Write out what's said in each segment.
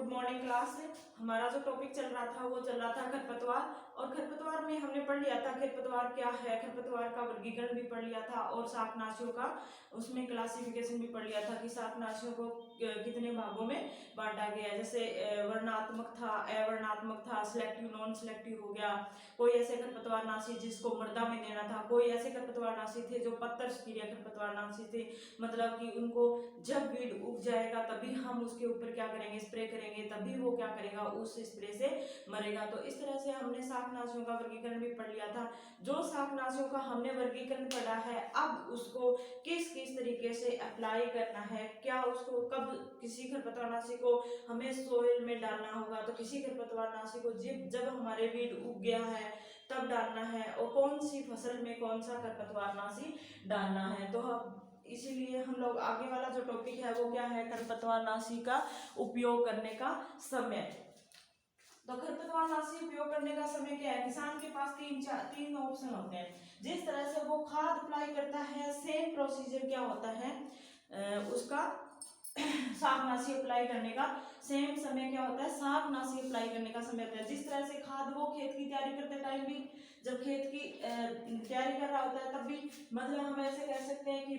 Good morning class. हमारा जो topic चल रहा था वो चल रहा था खरपतवार। और खरपतवार में हमने पढ़ लिया था खरपतवार क्या है, खरपतवार का वर्गीकरण भी पढ़ लिया था और शाकनाशियों का उसमें क्लासिफिकेशन भी पढ़ लिया था कि शाकनाशियों को कितने भागों में बांटा गया है। जैसे वर्णात्मक था, अवर्णात्मक था, सिलेक्टिव नॉन सिलेक्टिव हो गया। कोई ऐसे खरपतवारनाशी जिसको मृदा में देना था, कोई ऐसे खरपतवारनाशी थे जो पत्तर स्पीरिया खरपतवारनाशी थे, मतलब कि उनको जब वीड उग जाएगा तभी हम उसके ऊपर क्या करेंगे, स्प्रे करेंगे, तभी वो क्या करेगा, उस स्प्रे से मरेगा। तो इस तरह से हमने शाकनाशियों का वर्गीकरण भी पढ़ लिया था। जो शाकनाशियों का हमने वर्गीकरण पढ़ा है, अब उसको किस किस तरीके से अप्लाई करना है, क्या उसको कब, किसी खरपतवारनाशी को हमें सोइल में डालना होगा, तो किसी खरपतवारनाशी को जब हमारे वीड उग गया है तब डालना है, और कौन सी फसल में कौन सा खरपतवारनाशी डालना है। तो इसीलिए हम लोग आगे वाला जो टॉपिक है वो क्या है, खरपतवारनाशी का उपयोग करने का समय। तो खरपतवारनाशी उपयोग करने का समय क्या है, किसान के पास तीन ऑप्शन होते हैं। जिस तरह से वो खाद अप्लाई करता है, सेम प्रोसीजर क्या होता है उसका शाकनाशी अप्लाई करने का सेम समय क्या होता है, शाकनाशी अप्लाई करने का समय होता है। जिस तरह से खाद वो खेत की तैयारी करते टाइम भी, जब खेत की तैयारी कर रहा होता है तब भी, मतलब हम ऐसे कह सकते हैं कि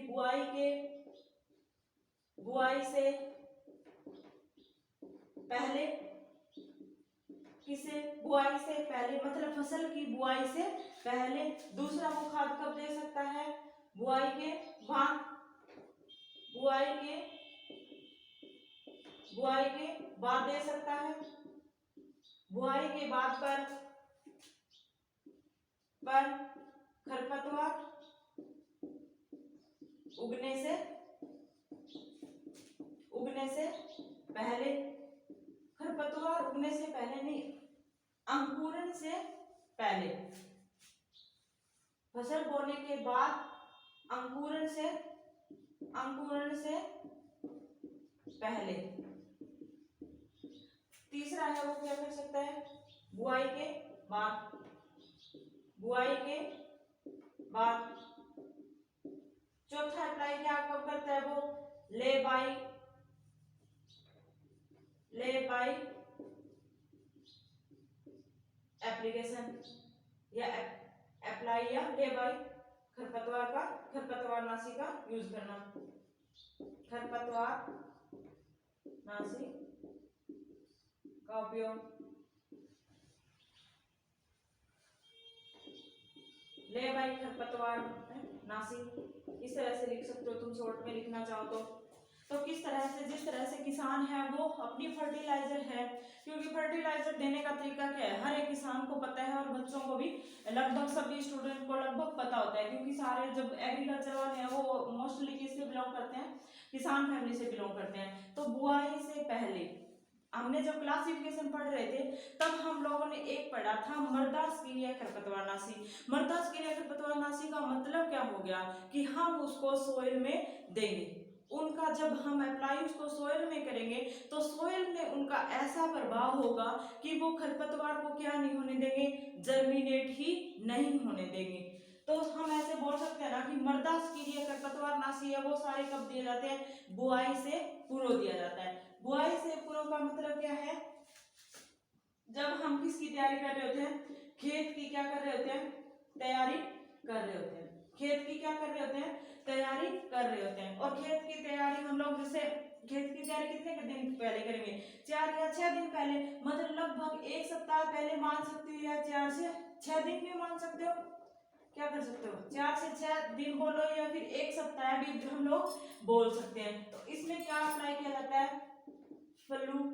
बुआई से पहले, किसे, बुआई से पहले, मतलब फसल की बुआई से पहले। दूसरा वो खाद कब दे सकता है, बुआई के बाद, बुआई के बाद दे सकता है। बुआई के बाद पर खरपतवार उगने से पहले, खरपतवार उगने से पहले नहीं, अंकुरण से पहले, फसल बोने के बाद अंकुरण से पहले। तीसरा है वो क्या कर सकता है, बुआई के बाद। चौथा अप्लाई क्या कब करता है वो, ले बाई एप्लीकेशन, या अप्लाई या ले बाई खरपतवारनाशी का यूज करना। खरपतवारनाशी का उपयोग, ले बाई खरपतवारनाशी, इस तरह से लिख सकते हो तुम, शॉर्ट में लिखना चाहो तो किस तरह से, जिस तरह से किसान है वो अपनी फर्टिलाइजर है, क्योंकि फर्टिलाइजर देने का तरीका क्या है हर एक किसान को पता है, और बच्चों को भी, लगभग सभी स्टूडेंट को लगभग पता होता है, क्योंकि सारे जब एग्रीकल्चर वाले हैं वो मोस्टली किससे बिलोंग करते हैं, किसान फैमिली से बिलोंग करते हैं। तो बुआई से पहले हमने जब क्लासिफिकेशन पढ़ रहे थे तब हम लोगों ने एक पढ़ा था मृदास्कीरिया खरपतवारनाशी। मृदास्कीरिया खरपतवारनाशी का मतलब क्या हो गया कि हम उसको सोइल में देंगे, उनका जब हम अप्लाई उसको सोइल में करेंगे तो सोइल में उनका ऐसा प्रभाव होगा कि वो खरपतवार को क्या नहीं होने देंगे, जर्मिनेट ही नहीं होने देंगे। तो हम ऐसे बोल सकते हैं ना कि मृदास्कीरिया खरपतवारनाशी है वो सारे कब दिए जाते हैं, बुआई से पूर्व दिया जाता है। बुआई से पूर्व का मतलब क्या है, जब हम किसकी तैयारी कर रहे होते हैं, खेत की क्या कर रहे होते हैं, तैयारी कर रहे होते हैं, खेत की क्या कर रहे होते हैं, तैयारी कर रहे होते हैं। और खेत की तैयारी हम लोग जैसे खेत की तैयारी कितने दिन पहले करेंगे, 4 या 6 दिन पहले, मतलब लगभग 1 सप्ताह पहले मान सकते हो, या 4 से 6 दिन भी मान सकते हो, क्या कर सकते हो, 4 से 6 दिन बोलो, या फिर 1 सप्ताह भी हम लोग बोल सकते हैं। तो इसमें क्या अप्लाई किया जाता है, फ्लूक्लोरेलिन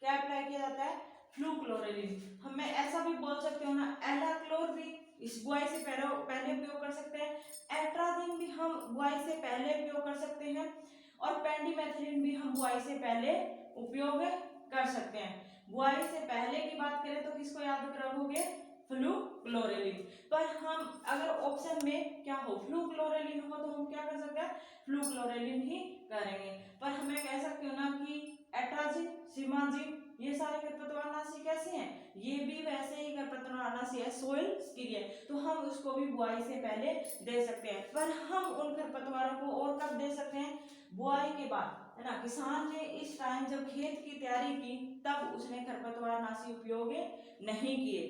क्या अप्लाई किया जाता है, फ्लूक्लोरेलिन। हमें ऐसा भी बोल सकते हो ना, एलाक्लोर भी इस बुआई से पहले उपयोग कर सकते हैं, एट्राजिन भी हम बुआई से पहले उपयोग कर सकते हैं, और पेंडिमेथिलिन भी हम बुआई से पहले उपयोग कर सकते हैं। बुआई से पहले की बात करें तो किसको याद रखोगे, फ्लूक्लोरेलिन। पर हम अगर ऑप्शन में क्या हो, फ्लूक्लोरेलिन हो, तो हम क्या कर सकते हैं, फ्लूक्लोरेलिन ही करेंगे। पर हमें कह सकते हो ना कि एट्राजिन, सिमाजिन, ये सारे खरपतवारनाशी कैसे हैं, ये भी वैसे ही खरपतवारनाशी है, सोइल स्कीरिया, तो हम उसको भी बुआई से पहले दे सकते हैं। पर हम उन खरपतवारों को और कब दे सकते हैं, बुआई के बाद, है ना। किसान ने इस टाइम जब खेत की तैयारी की तब उसने खरपतवारनाशी उपयोग नहीं किए,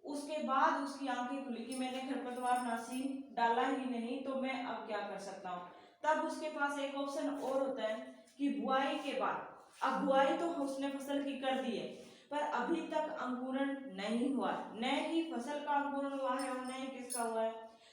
उसके बाद उसकी आंखें खुली कि मैंने खरपतवारनाशी डाला ही नहीं तो मैं अब क्या कर सकता हूँ। तब उसके पास एक ऑप्शन और होता है कि बुआई के बाद, अब बुआई तो उसने फसल की कर दी है पर अभी तक अंकुरण नहीं हुआ, न ही फसल का अंकुरण हुआ है और न ही किसका हुआ है,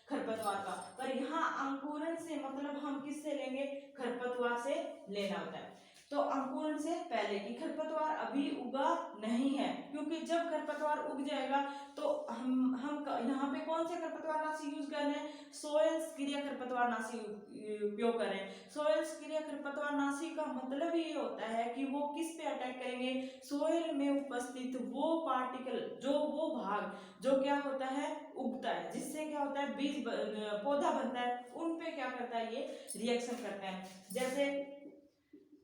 खरपतवार का। पर यहाँ अंकुरण से मतलब हम किससे लेंगे, खरपतवार से लेना होता है। तो अंकुरण से पहले की खरपतवार अभी उगा नहीं है, क्योंकि जब खरपतवार उग जाएगा तो हम यहाँ पे कौन से खरपतवारनाशी यूज कर रहे हैं, सोयल स्कीरिया खरपतवारनाशी उपयोग कर रहे हैं। सोयल स्कीरिया खरपतवारनाशी का मतलब ये होता है कि वो किस पे अटैक करेंगे, सोयल में उपस्थित वो पार्टिकल, जो वो भाग जो क्या होता है, उगता है, जिससे क्या होता है, बीज पौधा बनता है, उन पे क्या करता है, ये रिएक्शन करता है। जैसे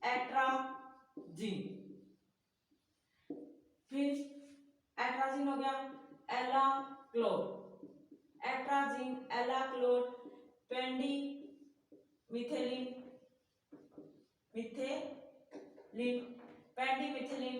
एट्राजीन, फिर एट्राजीन हो गया, alachlor, atrazine, alachlor, pendimethalin, pendimethalin,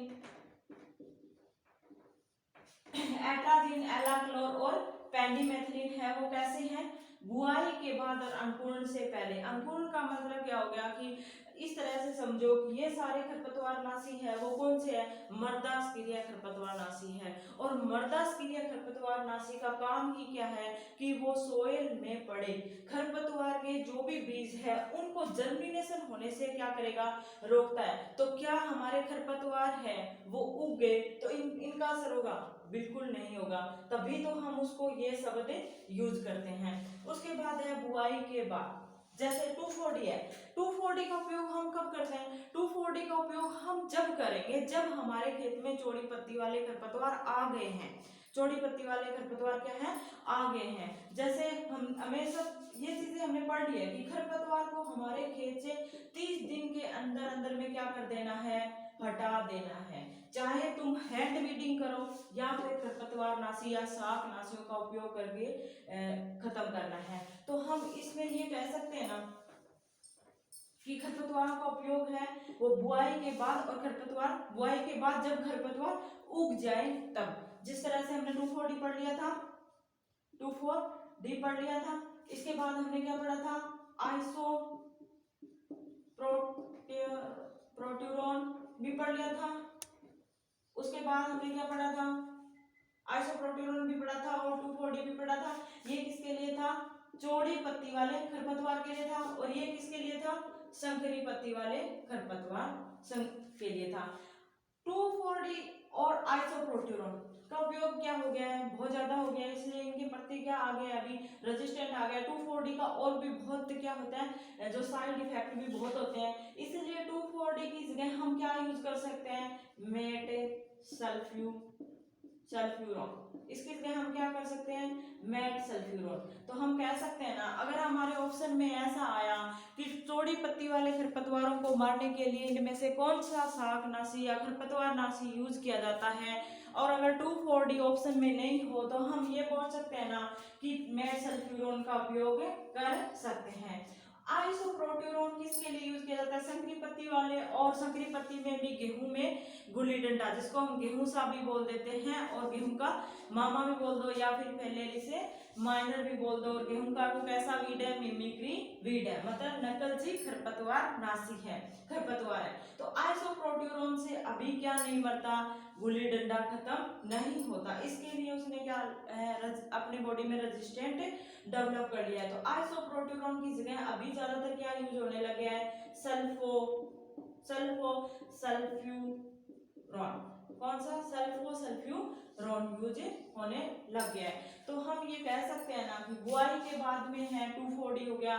atrazine, alachlor और पेंडिमेथिलिन है, वो कैसे हैं, बुआई के बाद और अंकुरण से पहले। अंकुरण का मतलब क्या हो गया कि इस तरह से समझो कि ये सारे खरपतवारनाशी है वो कौन से है, मृदा स्कीरिया खरपतवारनाशी है। और मृदा स्कीरिया खरपतवारनाशी का काम ही क्या है कि वो सोयल में पड़े खरपतवार के जो भी बीज है उनको जर्मिनेशन होने से क्या करेगा, रोकता है। तो क्या हमारे खरपतवार है वो उग गए तो इनका असर होगा, बिल्कुल नहीं होगा, तभी तो हम उसको ये शब्द यूज करते हैं। उसके बाद है बुआई के बाद, जैसे 2,4-D है, 2,4-D का उपयोग हम कब करते हैं, 2,4-D का उपयोग हम जब करेंगे जब हमारे खेत में चौड़ी पत्ती वाले खरपतवार आ गए हैं। चौड़ी पत्ती वाले खरपतवार क्या है, आ गए हैं। जैसे हमें सब ये चीजें हमने पढ़ ली है कि खरपतवार को हमारे खेत से 30 दिन के अंदर अंदर में क्या कर देना है, हटा देना है। चाहे तुम हैंड वीडिंग करो या फिर खरपतवारनाशी या शाकनाशियों का उपयोग करके खत्म करना है। तो हम इसमें ये कह सकते हैं ना कि खरपतवारों का उपयोग है वो बुआई के बाद, और खरपतवार बुआई के बाद जब खरपतवार उग जाए तब। जिस तरह से हमने 2,4-D पढ़ लिया था, 2,4-D पढ़ लिया था। इसके बाद हमने क्या पढ़ा था, आइसो प्रोट्यूरॉन भी पढ़ लिया था। उसके बाद हमने क्या पढ़ा था, आइसोप्रोट्यूरॉन भी पढ़ा था और 2,4-D भी पढ़ा था। ये किसके लिए था, चौड़ी पत्ती वाले खरपतवार के लिए था, और ये किसके लिए था, संकरी पत्ती वाले खरपतवार के लिए था। 2,4-D और आइसोप्रोट्यूरॉन का उपयोग क्या हो गया है, बहुत ज्यादा हो गया है, इसलिए इनके पत्ते क्या आ गए, अभी रेजिस्टेंट आ गया। 2,4-D का और भी बहुत क्या होता है, जो साइड इफेक्ट भी बहुत होते हैं, इसलिए 2,4-D की जगह हम क्या यूज कर सकते हैं, मेट सल्फ्यूरॉन, इसकी जगह हम क्या कर सकते हैं, मेट सल्फ्यूरॉन। तो हम कह सकते हैं ना, अगर हमारे ऑप्शन में ऐसा आया कि चौड़ी पत्ती वाले खरपतवारों को मारने के लिए इनमें से कौन सा शाकनाशी या खरपतवारनाशी यूज किया जाता है, और अगर 2,4-D ऑप्शन में नहीं हो तो हम ये बोल सकते हैं ना कि मेट सल्फ्यूरॉन का उपयोग कर सकते हैं। आइसोप्रोट्यूरॉन किसके लिए यूज किया जाता है, संकरी पत्ती वाले, और संकरी पत्ती में भी गेहूं में गुली डंडा, जिसको हम गेहूं सा भी बोल देते हैं और गेहूं का मामा भी बोल दो या फिर पहले इसे माइनर भी बोल दो। और गेहूं का वो कैसा वीड है, मिमिक्री वीड है, मतलब नकलची खरपतवार नाशी है, खरपतवार है। तो आइसोप्रोट्यूरॉन से अभी क्या नहीं मरता, गुली डंडा खत्म नहीं होता, इसके लिए उसने क्या अपने बॉडी में रेजिस्टेंट डेवलप कर लिया है। तो आइसोप्रोट्यूरॉन की जगह अभी ज्यादातर क्या यूज होने लगे है, सल्फ्यूरॉन, कौन सा, सल्फ्यूरॉन यूज होने लग गया है। तो हम ये कह सकते हैं ना कि बुआई के बाद में है 2,4-D हो गया,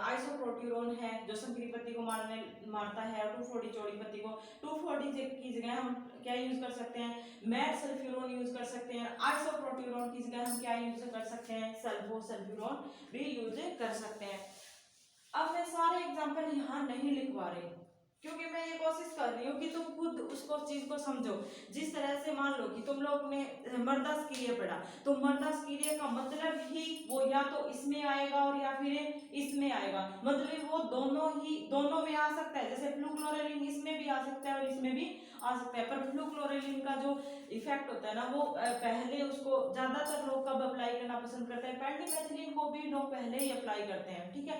आइसोप्रोट्यूरॉन है जो संकरी पत्ती को मारता है, और 2,4-D चौड़ी पत्ती को। 2,4-D की जगह हम क्या यूज कर सकते हैं, मेट सल्फ्यूरॉन यूज कर सकते हैं। आइसोप्रोट्यूरॉन की जगह हम क्या यूज कर सकते हैं, सल्फोसल्फ्यूरॉन भी यूज कर सकते हैं। अब मैं सारे एग्जांपल यहाँ नहीं लिखवा रही, क्योंकि मैं ये कोशिश कर रही हूँ कि तुम खुद उसको चीज को समझो। जिस तरह से मान लो कि तुम लोग ने मर्दास्क्रिय पढ़ा, तो मर्दास्क्रिय का मतलब ही वो या तो इसमें आएगा और या फिर इसमें आएगा, मतलब वो दोनों में आ सकता है। जैसे फ्लूक्लोरेलिन इसमें भी आ सकता है और इसमें भी आ सकता है, पर फ्लूक्लोरेलिन का जो इफेक्ट होता है ना, वो पहले उसको ज्यादातर लोग कब अप्लाई करना पसंद करते हैं, पेंडिमेथिलिन को भी लोग पहले ही अप्लाई करते हैं, ठीक है।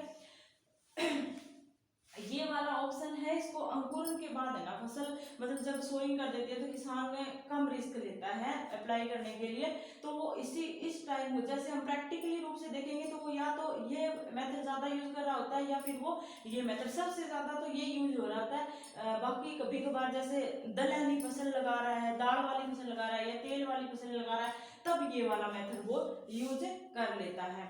ये वाला ऑप्शन है, इसको अंकुरण के बाद है ना फसल, मतलब जब सोइंग कर देते हैं तो किसान में कम रिस्क लेता है अप्लाई करने के लिए, तो वो इस टाइम जैसे हम प्रैक्टिकली रूप से देखेंगे तो वो या तो ये मेथड ज्यादा यूज कर रहा होता है या फिर वो ये मेथड, सबसे ज्यादा तो ये यूज हो रहा है। बाकी कभी कभार जैसे दलहनी फसल लगा रहा है, दाल वाली फसल लगा रहा है या तेल वाली फसल लगा रहा है, तब ये वाला मेथड वो यूज कर लेता है।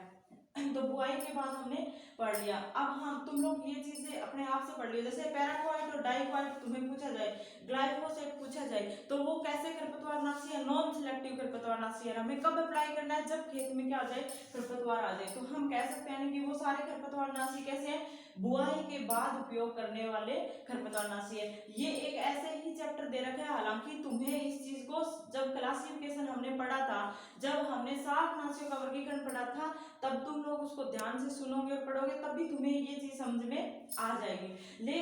तो बुआई के बाद हमने पढ़ लिया। अब हम तुम लोग ये चीजें अपने आप से पढ़ लियो, जैसे पैराक्वाइट और डाइक्वाइट तुम्हें पूछा जाए, ग्लाइफोसेट पूछा जाए, तो वो कैसे खरपतवारनाशी है, नॉन सिलेक्टिव खरपतवारनाशी है, हमें कब अप्लाई करना है, जब खेत में क्या आ जाए, खरपतवार आ जाए। तो हम कह सकते हैं कि वो सारे खरपतवारनाशी कैसे हैं, बुआई के बाद उपयोग करने वाले खरपतवारनाशी है। ये एक ऐसे ही चैप्टर दे रखा है, हालांकि तुम्हें इस चीज को जब क्लासिफिकेशन हमने पढ़ा था, जब हमने शाकनाशियों का वर्गीकरण पढ़ा था, तब तुम लोग उसको ध्यान से सुनोगे और पढ़ोगे, तभी तुम्हें ये चीज समझ में आ जाएगी। ले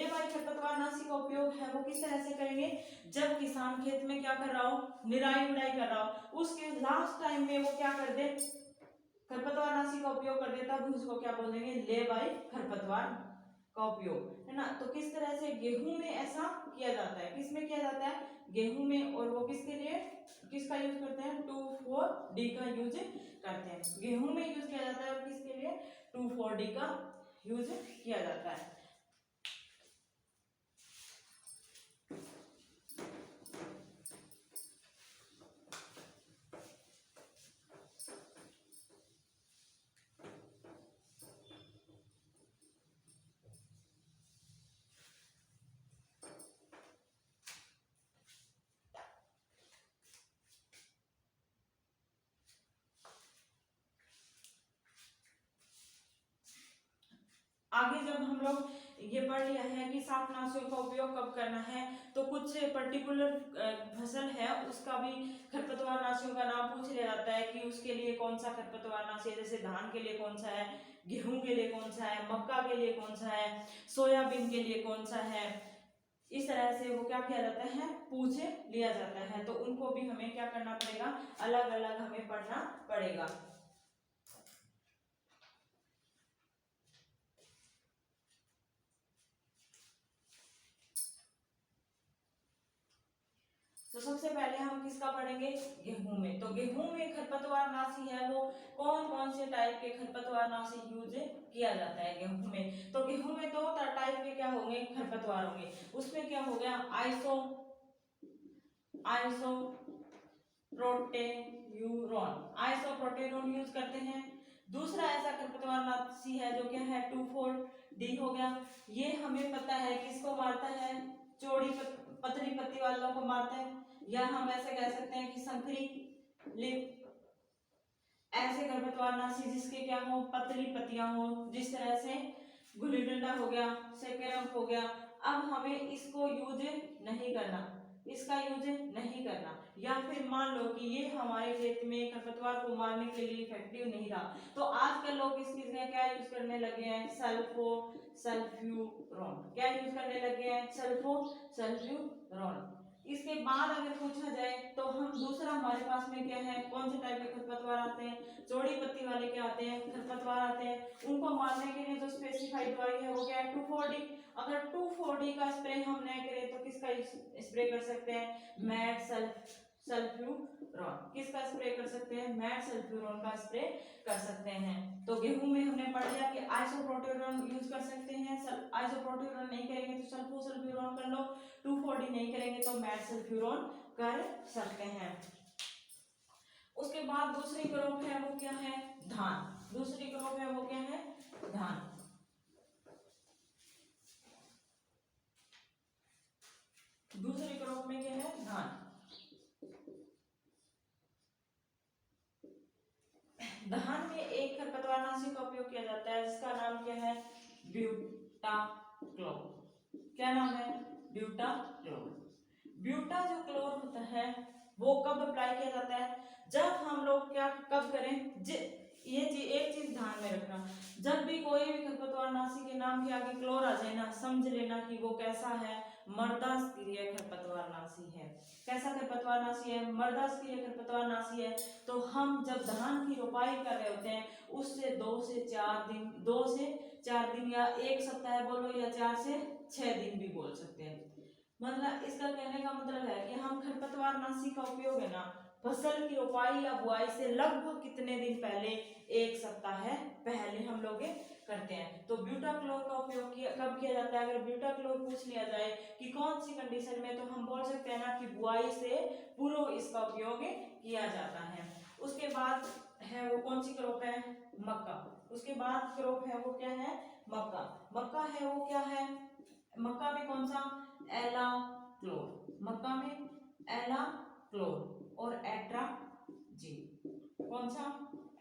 भाई खरपतवारनाशी का उपयोग है वो किस तरह से करेंगे, जब किसान खेत में क्या कर रहा हो, निराई गुड़ाई कर रहा हो, उसके लास्ट टाइम में वो क्या कर दे, खरपतवारनाशी का उपयोग कर दे, तब उसको क्या बोलेंगे, ले भाई खरपतवार का उपयोग, है ना। तो किस तरह से गेहूं में ऐसा किया जाता है, किसमें किया जाता है, गेहूं में, और वो किसके लिए, किसका यूज करते हैं, 2,4-D का यूज करते हैं, गेहूं में यूज किया जाता है, और किसके लिए, 2,4-D का यूज किया जाता है। आगे जब हम लोग ये पढ़ लिया है कि शाकनाशियों का उपयोग कब करना है, तो कुछ पर्टिकुलर फसल है उसका भी खरपतवारनाशियों का नाम पूछ लिया जाता है कि उसके लिए कौन सा खरपतवारनाशी है, जैसे धान के लिए कौन सा है, गेहूं के लिए कौन सा है, मक्का के लिए कौन सा है, सोयाबीन के लिए कौन सा है, इस तरह से वो क्या किया जाता है, पूछ लिया जाता है। तो उनको भी हमें क्या करना पड़ेगा, अलग अलग हमें पढ़ना पड़ेगा। तो सबसे पहले हम किसका पढ़ेंगे, गेहूं में। तो गेहूं में खरपतवारनाशी है वो कौन कौन से टाइप के खरपतवारनाशी यूज किया जाता है गेहूं में। तो गेहूं में दो टाइप के क्या होंगे, खरपतवार होंगे। उसमें क्या हो गया, आइसोप्रोटेरोन यूज करते हैं। दूसरा ऐसा खरपतवारनाशी है जो क्या है, 2,4-D हो गया। ये हमें पता है किसको मारता है, चौड़ी पतली पत्ती वालों को मारते हैं, या हम ऐसे कह सकते हैं कि संकरी लिप, ऐसे खरपतवारनाशी जिसके क्या हो, पतली पत्तियां हो, जिस तरह से गुल्ली डंडा हो गया, सेकेरम हो गया। अब हमें इसको यूज नहीं करना, इसका यूज नहीं करना, या फिर मान लो कि ये हमारे खेत में खरपतवार को मारने के लिए इफेक्टिव नहीं रहा, तो आजकल लोग इसकी जगह क्या यूज करने लगे हैं, सल्फ्यूरॉन। क्या यूज करने लगे हैं, सल्फ्यूरॉन। इसके बाद अगर पूछा जाए तो हम दूसरा हमारे पास में क्या है, कौन से टाइप के खरपतवार आते हैं, चौड़ी पत्ती वाले क्या आते हैं, खरपतवार आते हैं। उनको मारने के लिए जो स्पेसिफाइड दवाई है वो क्या है, 2,4-D। अगर 2,4-D का स्प्रे हम नहीं करें तो किसका स्प्रे कर सकते हैं, मैट सल्फ्यूरॉन। किसका स्प्रे कर सकते हैं, मैट सल्फ्यूरॉन का स्प्रे कर सकते हैं। तो गेहूं में हमने पढ़ लिया कि आइसोप्रोटेरोन यूज कर सकते हैं, आइसोप्रोटेरोन नहीं करेंगे तो सल्फोसल्फ्यूरॉन कर लो, 2,4-D नहीं करेंगे तो मैट सल्फ्यूरॉन कर सकते हैं। उसके बाद दूसरी क्रॉप है वो क्या है, धान। दूसरी क्रॉप है वो क्या है, धान। दूसरी क्रॉप में क्या है, धान। धान में एक खरपतवारनाशी का उपयोग किया जाता है जिसका नाम क्या है, ब्यूटाक्लोर। क्या नाम है? ब्यूटाक्लोर। ब्यूटा जो क्लोर होता है वो कब अप्लाई किया जाता है? जब हम लोग क्या कब करें, ये एक चीज ध्यान में रखना, जब भी कोई भी खरपतवारनाशी के नाम के आगे क्लोर आ जाए ना, समझ लेना कि वो कैसा है? मर्दास्क्रिय खरपतवारनाशी है। कैसा खरपतवारनाशी है? मर्दास्क्रिय खरपतवारनाशी है। तो हम जब धान की रोपाई कर रहे होते हैं उससे 2 से 4 दिन या 1 सप्ताह बोलो, या 4 से 6 दिन भी बोल सकते हैं। मतलब इसका कहने का मतलब है कि हम खरपतवारनाशी का उपयोग है ना फसल की रोपाई या बुआई से लगभग कितने दिन पहले? 1 सप्ताह पहले हम लोग करते हैं। तो ब्यूटाक्लोर का उपयोग कब किया जाता है? अगर ब्यूटाक्लोर पूछ लिया जाए कि कौन सी कंडीशन में, तो हम बोल सकते हैं ना कि बुआई से पूर्व इसका उपयोग किया जाता है। उसके बाद है वो कौन सी क्रॉप है? मक्का। उसके बाद क्रॉप है वो क्या है? मक्का। मक्का है वो क्या है? मक्का में कौन सा? एलाक्लोर। मक्का में एलाक्लोर और एट्राजीन। कौन सा?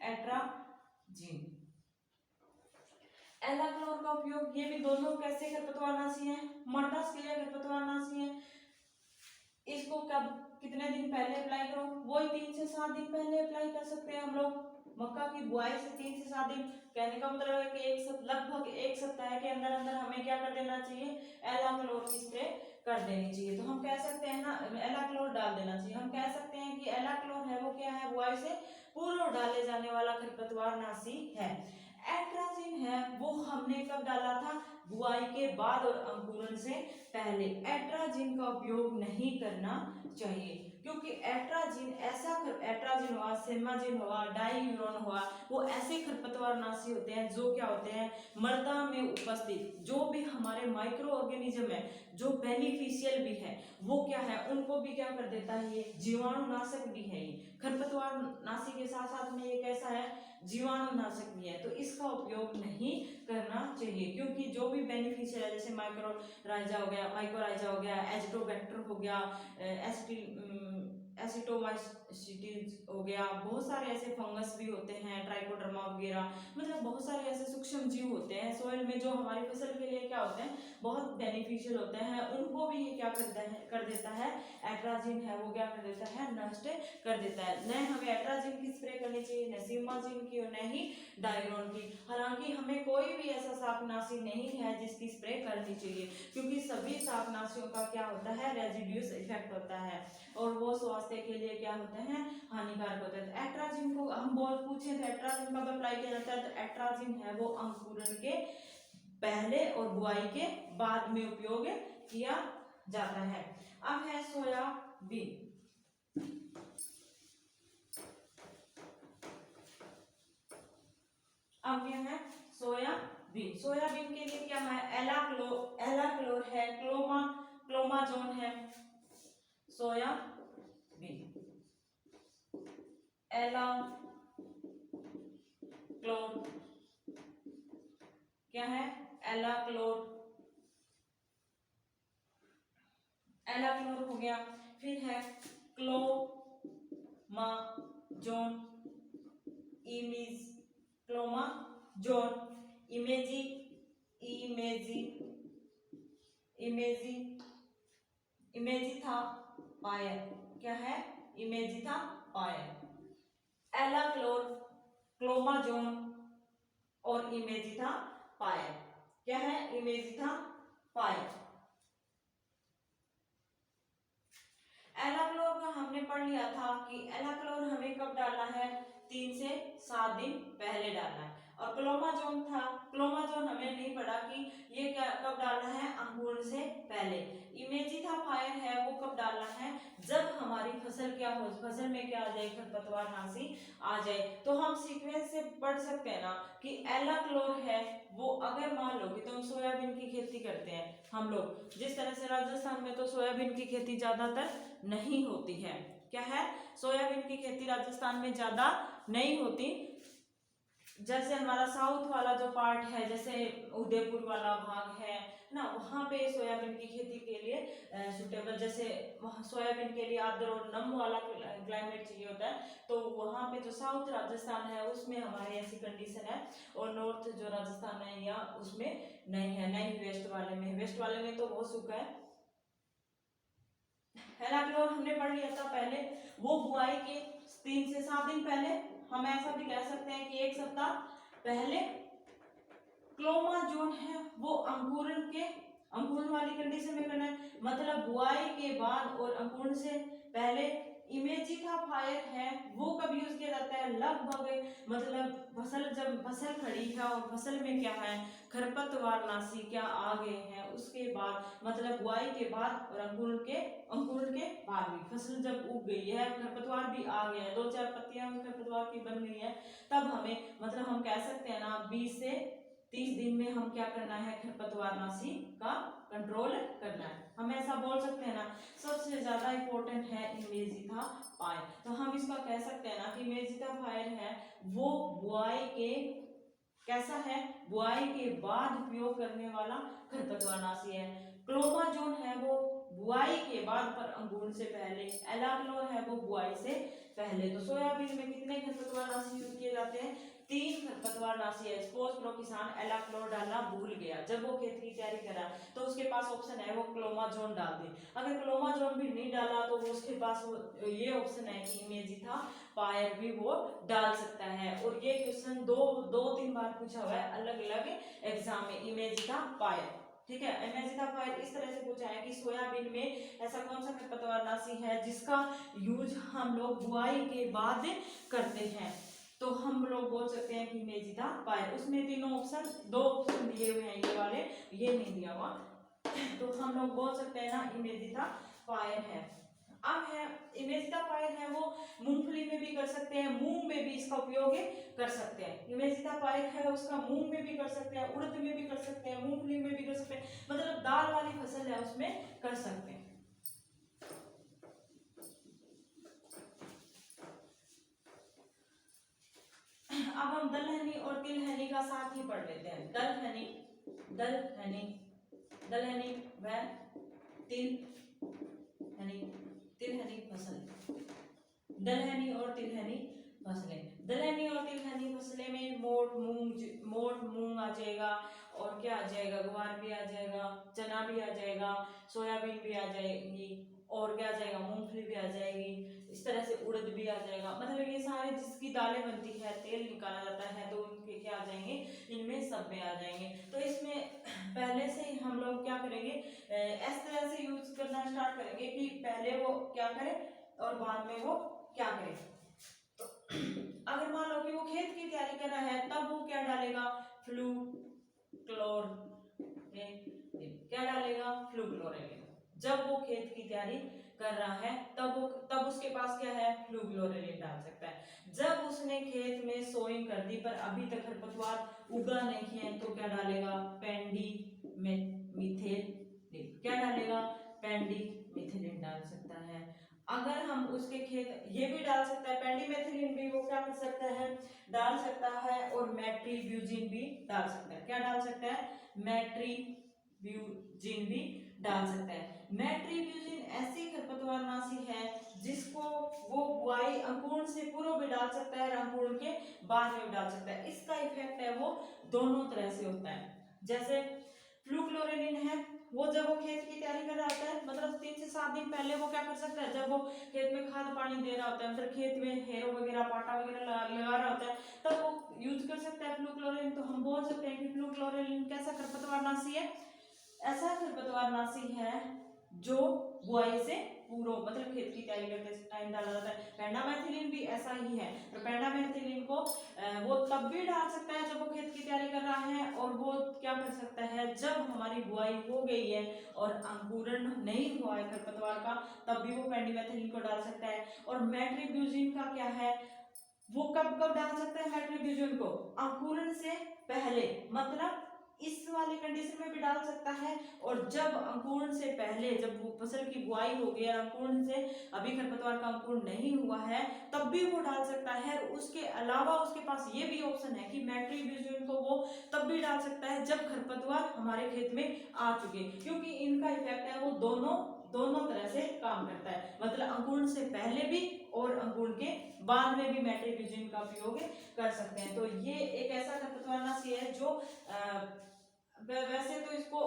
एट्राजीन। एलाक्लोर का उपयोग, ये भी दोनों कैसे खरपतवारनाशी है? मर्दास्क्रिय खरपतवारनाशी है। इसको कब कितने दिन पहले अप्लाई करो? वही 3 से 7 दिन पहले अप्लाई कर सकते हैं हम लोग। मक्का की बुआई से 3 से 7 दिन, कहने का मतलब है कि लगभग 1 सप्ताह के अंदर अंदर हमें क्या कर देना चाहिए? एलाक्लोर की स्प्रे कर देनी चाहिए। तो हम कह सकते हैं ना, एलाक्लोर डाल देना चाहिए। हम कह सकते हैं कि एलाक्लोर है वो क्या है? बुआई से पूर्व डाले जाने वाला खरपतवारनाशी है। एट्राजीन है वो हमने कब डाला था? बुआई के बाद और अंकुरण से पहले। एट्राजीन का उपयोग नहीं करना चाहिए, क्योंकि एट्राजीन एट्राजीन हुआ, सेमाजीन हुआ, डाईयूरोन हुआ, वो ऐसे खरपतवारनाशी होते हैं जो क्या होते हैं? मृदा में उपस्थित जो भी हमारे माइक्रो ऑर्गेनिज्म है, जो बेनिफिशियल भी है, वो क्या है? उनको भी क्या कर देता है? ये जीवाणुनाशक भी है। ये खरपतवारनाशी के साथ साथ में ये कैसा है? जीवाणुनाशक भी है। तो इसका उपयोग नहीं करना चाहिए, क्योंकि जो भी बेनिफिशियल है, जैसे माइक्रोराइजा हो गया, माइक्रोराइजा हो गया, एजिटोबैक्टर हो गया, एसिटोमाइसिटीज हो गया, बहुत सारे ऐसे फंगस भी होते हैं, ट्राइकोडर्मा वगैरह, मतलब बहुत सारे ऐसे सूक्ष्म जीव होते हैं सोइल में जो हमारी फसल के लिए क्या होते हैं? बहुत बेनिफिशियल होते हैं। उनको भी ये क्या कर देता है? एट्राजीन है वो क्या कर देता है? नष्ट कर देता है। न हमें एट्राजीन की स्प्रे करनी चाहिए, न सीमाजीन की और न ही डायरोन की। हालांकि हमें कोई भी ऐसा शाकनाशी नहीं है जिसकी स्प्रे करनी चाहिए, क्योंकि सभी शाकनाशियों का क्या होता है? रेजिड्यूस इफेक्ट होता है और वो स्वास्थ्य के लिए क्या होते हैं? हानिकारक होते हैं। एट्राजीन को हम पूछे तो एट्राजीन कब अप्लाई किया जाता है? तो एट्राजीन है वो अंकुरण के पहले और बुआई के बाद में उपयोग किया जाता है। अब है सोयाबीन। अब क्या है? सोयाबीन। सोयाबीन के लिए क्या है? एलाक्लोर है, क्लोमाजोन है। सोयाबीन एलाक्लोर क्या है? एलाक्लोर हो गया। फिर है क्लोमाजोन, इमेजिथापायर। क्या है? इमेजिथापायर। एलाक्लोर, क्लोमाजोन और इमेजिथापायर। क्या है? इमेजिथापायर। एलाक्लोर का हमने पढ़ लिया था कि एलाक्लोर हमें कब डालना है? 3 से 7 दिन पहले डालना है। और क्लोमाजोन हमने नहीं पढ़ा कि ये क्या कब डालना है? अंकुरण से पहले। इमेजिथापायर है वो कब डालना है? जब हमारी फसल फसल में क्या आ जाए? खरपतवारनाशी आ जाए। तो हम सीक्वेंस से पढ़ सकते हैं ना कि एलाक्लोर है वो, अगर मान लो कि तुम सोयाबीन की खेती करते हैं हम लोग, जिस तरह से राजस्थान में तो सोयाबीन की खेती ज्यादातर नहीं होती है। क्या है? सोयाबीन की खेती राजस्थान में ज्यादा नहीं होती। जैसे हमारा साउथ वाला जो पार्ट है, जैसे उदयपुर वाला भाग है, ना, वहाँ पे सोयाबीन की खेती के लिए सुटेबल, जैसे सोयाबीन के लिए आर्द्र और नम वाला क्लाइमेट चाहिए होता है, तो वहाँ पे जो साउथ राजस्थान है उसमें हमारी ऐसी कंडीशन है, और नॉर्थ जो राजस्थान है या उसमें नहीं है, नहीं वेस्ट वाले में, वेस्ट वाले में तो बहुत सूखा है। हेलाक्लोर हमने पढ़ लिया था पहले, वो बुआई के 3 से 7 दिन पहले, हम ऐसा भी कह सकते हैं कि 1 सप्ताह पहले। क्लोमाजोन है वो अंकुरण वाली कंडीशन में करना है, मतलब बुआई के बाद और अंकुरण से पहले। इमेजिकाफायर है वो कब यूज किया जाता है, लगभग, मतलब जब फसल खड़ी है और फसल में क्या है, खरपतवारनाशी क्या आ गए हैं उसके बाद, मतलब बुआई के बाद और अंकुरण के बाद भी, फसल जब उग गई है, खरपतवार भी आ गया है, 2-4 पत्तियां खरपतवार की बन गई है, तब हमें, मतलब हम कह सकते हैं ना 20 से 30 दिन में हम क्या करना है, खरपतवारनाशी का कंट्रोल करना है, हम ऐसा बोल सकते हैं ना। सबसे ज्यादा इंपॉर्टेंट है इमेजिकाफायर, तो हम इसका कह सकते हैं ना कि इमेजिकाफायर है वो बुआई के, कैसा है, बुआई के बाद उपयोग करने वाला खरपतवारनाशी है। क्लोमाजोन है वो बुआई के बाद पर अंकुरण से पहले। एलाक्लोर है वो बुआई से पहले। तो सोयाबीन में कितने खरपतवारनाशी यूज किए जाते हैं, 3 खरपतवारनाशी है। सपोज करो किसान एलाक्लोर डालना भूल गया, जब वो खेत की तैयारी करा तो उसके पास ऑप्शन है वो क्लोमाजोन डाल दे। अगर क्लोमाजोन भी नहीं डाला तो वो उसके पास ये ऑप्शन है कि इमेजिकाफायर भी वो डाल सकता है। और ये क्वेश्चन 2-3 बार पूछा हुआ है अलग अलग एग्जाम में, इमेजिकाफायर, ठीक है। इमेजिकाफायर इस तरह से पूछा है कि सोयाबीन में ऐसा कौन सा खरपतवारनाशी है जिसका यूज हम लोग बुआई के बाद करते हैं, तो हम लोग बोल सकते हैं कि इमेजिकाफायर। उसमें 2 ऑप्शन दिए हुए हैं, ये वाले, ये नहीं दिया हुआ, तो हम लोग बोल सकते हैं ना इमेजिकाफायर है। अब है इमेजिकाफायर है वो मूंगफली में भी कर सकते हैं, मूंग में भी इसका उपयोग कर सकते हैं। इमेजिकाफायर है उसका मूंग में भी कर सकते हैं, उड़द में भी कर सकते हैं, मूंगफली में भी कर सकते हैं, मतलब दाल वाली फसल है उसमें कर सकते हैं। अब हम दलहनी और तिलहनी का साथ ही पढ़ लेते हैं। दलहनी व तिलहनी फसल, दलहनी और तिलहनी फसलें। दलहनी और तिलहनी फसलें में मोठ मूंग आ जाएगा, और क्या आ जाएगा, ग्वार भी आ जाएगा, चना भी आ जाएगा, सोयाबीन भी आ जाएगी, और क्या आ जाएगा, मूंगफली भी आ जाएगी, इस तरह से उड़द भी आ जाएगा। मतलब ये सारे जिसकी दालें बनती है, तेल निकाला जाता है, तो उनके क्या आ जाएंगे, इनमें सब में आ जाएंगे। तो इसमें पहले से ही हम लोग क्या करेंगे, इस तरह से यूज करना स्टार्ट करेंगे कि पहले वो क्या करे और बाद में वो क्या करे। तो अगर मान लो कि वो खेत की तैयारी कर रहा है, तब वो क्या डालेगा, क्या डालेगा, फ्लूक्लोरेलिन। जब वो खेत की तैयारी कर रहा है तब उसके पास क्या है, फ्लूक्लोरेलिन डाल सकता है। जब उसने खेत में सोइंग कर दी पर अभी तक खरपतवार उगा नहीं है, तो क्या डालेगा, पेंडिमिथाइलिन। क्या डालेगा, पेंडिमिथाइलिन डाल सकता है। अगर हम उसके खेत, ये भी डाल सकता है पेंडिमिथाइलिन भी, वो क्या कर सकता है, डाल सकता है, और मेट्रीब्यूजिन भी डाल सकता है। क्या डाल सकता है, मेट्रीब्यूजिन भी डाल सकता है। मेट्रीब्यूजिन ऐसी खरपतवारनाशी है जिसको वो बुआई अंकुरण से पूर्व भी डाल सकता है और अंकुरण के बाद में भी डाल सकता है। इसका इफेक्ट है वो दोनों तरह से होता है। जैसे फ्लूक्लोरेलिन है वो जब वो खेत की तैयारी कर रहा होता है, मतलब 3 से 7 दिन पहले वो क्या कर सकता है, जब वो खेत में खाद पानी दे रहा होता है, मतलब खेत में हेरो वगैरह पाटा वगैरह लगा रहा होता है, तब वो यूज कर सकता है फ्लूक्लोरेलिन। तो हम बोल सकते हैं कि फ्लूक्लोरेलिन कैसा खरपतवारनाशी है, ऐसा खरपतवारनाशी है जो बुआई से पूर्व, मतलब खेत की तैयारी करते टाइम डाला जाता है। पेंडामेथिलिन भी ऐसा ही है, तो पेंडामेथिलिन को वो तब भी डाल सकता है जब वो खेत की तैयारी कर रहा है, और वो क्या कर सकता है, जब हमारी बुआई हो गई है और अंकुरण नहीं हुआ है खरपतवार का, तब भी वो पेंडामेथिलिन को डाल सकता है। और मेट्रीब्यूजिन का क्या है, वो कब कब डाल सकता है मेट्रीब्यूजिन को, अंकुरण से पहले, मतलब इस वाले कंडीशन में भी डाल सकता है, और जब अंकुरण से पहले, जब वो फसल की बुआई हो गई, अंकुरण से अभी खरपतवार का अंकुरण नहीं हुआ है, तब भी वो डाल सकता है। उसके अलावा उसके पास ये भी ऑप्शन है कि मेट्रिब्यूजिन को वो तब भी डाल सकता है जब खरपतवार हमारे खेत में आ चुके, क्योंकि इनका इफेक्ट है वो दोनों तरह से काम करता है, मतलब अंकुरण से पहले भी और अंकुरण के बाद में भी मेट्रिब्यूजिन का उपयोग कर सकते हैं। तो ये एक ऐसा खरपतवारनाशी है जो वैसे तो इसको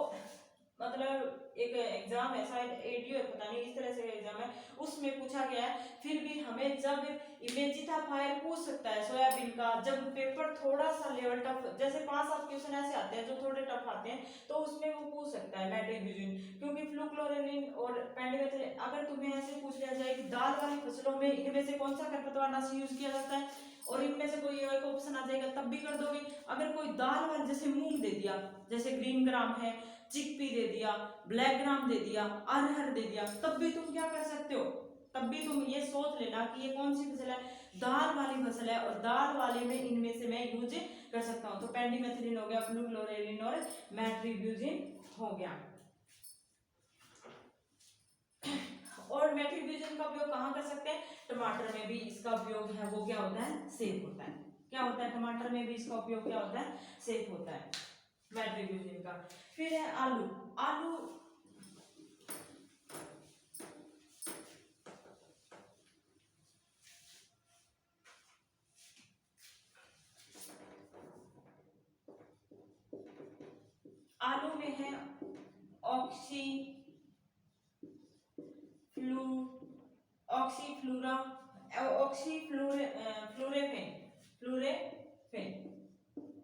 मतलब एक एग्जाम है, शायद एडीओ पता नहीं इस तरह से एग्जाम है, उसमें पूछा गया है। फिर भी हमें जब इमेजिथाफायर पूछ सकता है सोयाबीन का, जब पेपर थोड़ा सा लेवल टफ, जैसे 5-7 क्वेश्चन ऐसे आते हैं जो थोड़े टफ आते हैं, तो उसमें वो पूछ सकता है मेट्रिब्यूजिन, क्योंकि फ्लूक्लोरेनिन और पेंडिमेथलिन, अगर तुम्हें ऐसे पूछ लिया जाए कि दाल वाली फसलों में इनमें से कौन सा खरपतवारनाशी यूज किया जाता है, और इनमें से कोई एक ऑप्शन आ जाएगा तब भी कर दोगे। अगर कोई दाल वाली, जैसे मूंग दे दिया, जैसे ग्रीन ग्राम है, चिकपी दे दिया, ब्लैक ग्राम दे दिया, अरहर दे दिया, तब भी तुम क्या कर सकते हो, तब भी तुम ये सोच लेना कि ये कौन सी फसल है, दाल वाली फसल है, और दाल वाले में इनमें से मैं यूज कर सकता हूँ। तो पेंडिमेथिलिन हो गया, फ्लूक्लोरेनिन और मेट्रिब्यूजिन हो गया। और मेट्रिब्यूजिन का उपयोग कहाँ कर सकते हैं, टमाटर में भी इसका उपयोग है वो क्या होता है, सेफ होता है। क्या होता है, टमाटर में भी इसका उपयोग क्या होता है, सेफ होता है मेट्रिब्यूजिन का। फिर है आलू। आलू आलू में है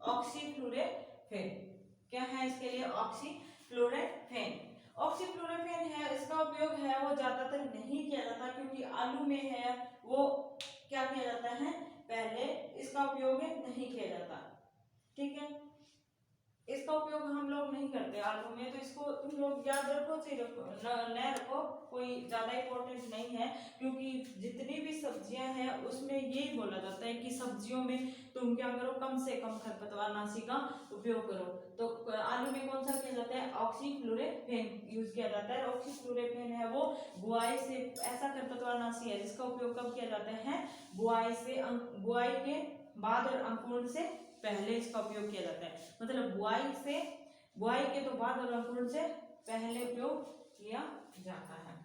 ऑक्सीफ्लोरेफेन। क्या है इसके लिए, ऑक्सीफ्लोरेफेन। ऑक्सीफ्लोरेफेन है, इसका उपयोग है वो ज्यादातर नहीं किया जाता, क्योंकि आलू में है वो क्या किया जाता है, पहले इसका उपयोग नहीं किया जाता, ठीक है, इसका उपयोग हम लोग नहीं करते आलू में, तो इसको तुम लोग याद रखो, न रखो, कोई ज्यादा इंपॉर्टेंट नहीं है, क्योंकि जितनी भी सब्जियां हैं उसमें यही बोला जाता है कि सब्जियों में तुम क्या करो, कम से कम खरपतवारनाशी का उपयोग करो। तो आलू में कौन सा किया जाता है, ऑक्सीफ्लोरेफेन यूज किया जाता है। ऑक्सीफ्लोरेफेन है वो बुआई से, ऐसा खरपतवारनाशी है जिसका उपयोग कब किया जाता है, बुआई के बाद और अंकुरण से पहले इसका उपयोग किया जाता है, मतलब बुआई के तो बाद और अंकुरण से पहले उपयोग किया जाता है।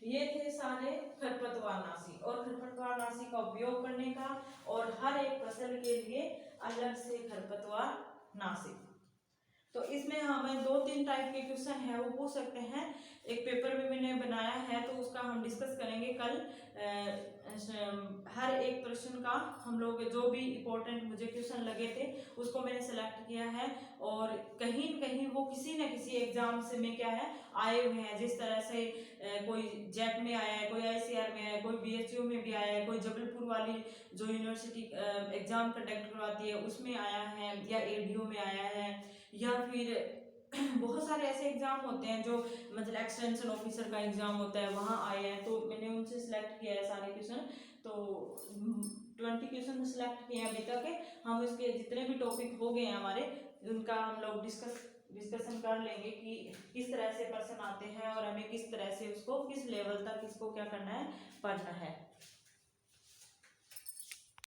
ये थे सारे खरपतवारनाशी, और खरपतवारनाशी का उपयोग करने का, और हर एक फसल के लिए अलग से खरपतवारनाशी। तो इसमें हमें 2-3 टाइप के क्वेश्चन है वो पूछ सकते हैं। एक पेपर में मैंने बनाया है तो उसका हम डिस्कस करेंगे कल। हर एक प्रश्न का हम लोग जो भी इम्पोर्टेंट मुझे क्वेश्चन लगे थे उसको मैंने सेलेक्ट किया है, और कहीं न कहीं वो किसी न किसी एग्जाम से में क्या है आए हुए हैं। जिस तरह से कोई जेट में आया है, कोई ICR में आया है, कोई BHU में भी आया है, कोई जबलपुर वाली जो यूनिवर्सिटी एग्जाम कंडक्ट करवाती है उसमें आया है, या ADO में आया है, या फिर बहुत सारे ऐसे एग्जाम होते हैं जो मतलब एक्सटेंशन ऑफिसर का एग्जाम होता है वहाँ आए हैं, तो मैंने उनसे सिलेक्ट किया है सारे क्वेश्चन। तो 20 क्वेश्चन सिलेक्ट किए हैं अभी तक। हम इसके जितने भी टॉपिक हो गए हैं हमारे, उनका हम लोग डिस्कशन कर लेंगे कि किस तरह से प्रश्न आते हैं और हमें किस तरह से उसको किस लेवल तक इसको क्या करना है, पढ़ना है।